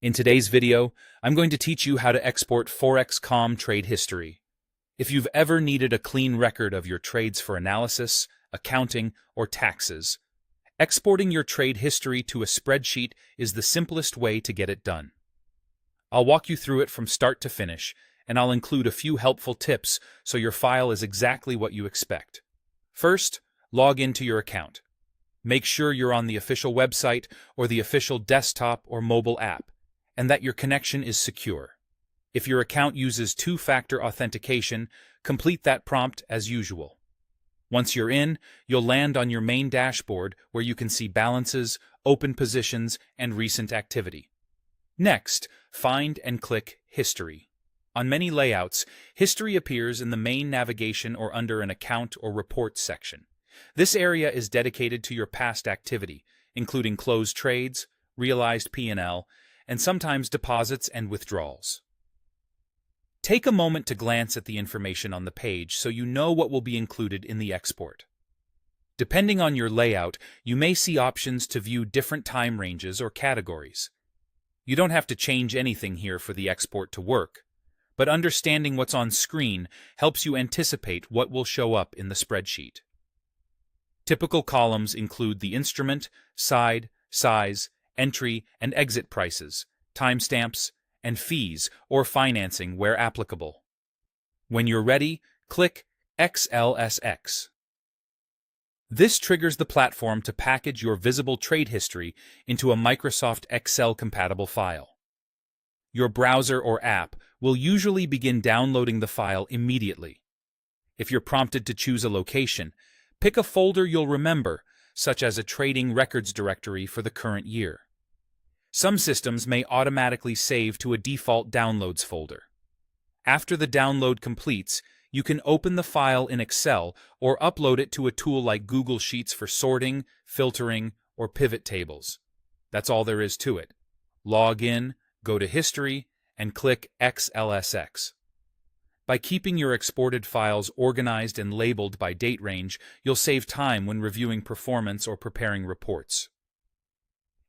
In today's video, I'm going to teach you how to export Forex.com trade history. If you've ever needed a clean record of your trades for analysis, accounting, or taxes, exporting your trade history to a spreadsheet is the simplest way to get it done. I'll walk you through it from start to finish, and I'll include a few helpful tips so your file is exactly what you expect. First, log into your account. Make sure you're on the official website or the official desktop or mobile app, and that your connection is secure. If your account uses two-factor authentication, complete that prompt as usual. Once you're in, you'll land on your main dashboard where you can see balances, open positions, and recent activity. Next, find and click History. On many layouts, History appears in the main navigation or under an Account or Reports section. This area is dedicated to your past activity, including closed trades, realized P&L, and sometimes deposits and withdrawals. Take a moment to glance at the information on the page so you know what will be included in the export. Depending on your layout, you may see options to view different time ranges or categories. You don't have to change anything here for the export to work, but understanding what's on screen helps you anticipate what will show up in the spreadsheet. Typical columns include the instrument, side, size, entry and exit prices, timestamps, and fees or financing where applicable. When you're ready, click XLSX. This triggers the platform to package your visible trade history into a Microsoft Excel-compatible file. Your browser or app will usually begin downloading the file immediately. If you're prompted to choose a location, pick a folder you'll remember, such as a trading records directory for the current year. Some systems may automatically save to a default downloads folder. After the download completes, you can open the file in Excel or upload it to a tool like Google Sheets for sorting, filtering, or pivot tables. That's all there is to it. Log in, go to History, and click XLSX. By keeping your exported files organized and labeled by date range, you'll save time when reviewing performance or preparing reports.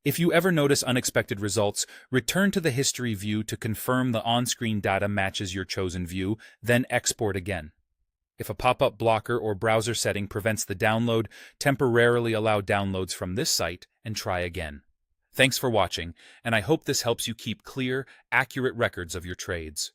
If you ever notice unexpected results, return to the History view to confirm the on-screen data matches your chosen view, then export again. If a pop-up blocker or browser setting prevents the download, temporarily allow downloads from this site and try again. Thanks for watching, and I hope this helps you keep clear, accurate records of your trades.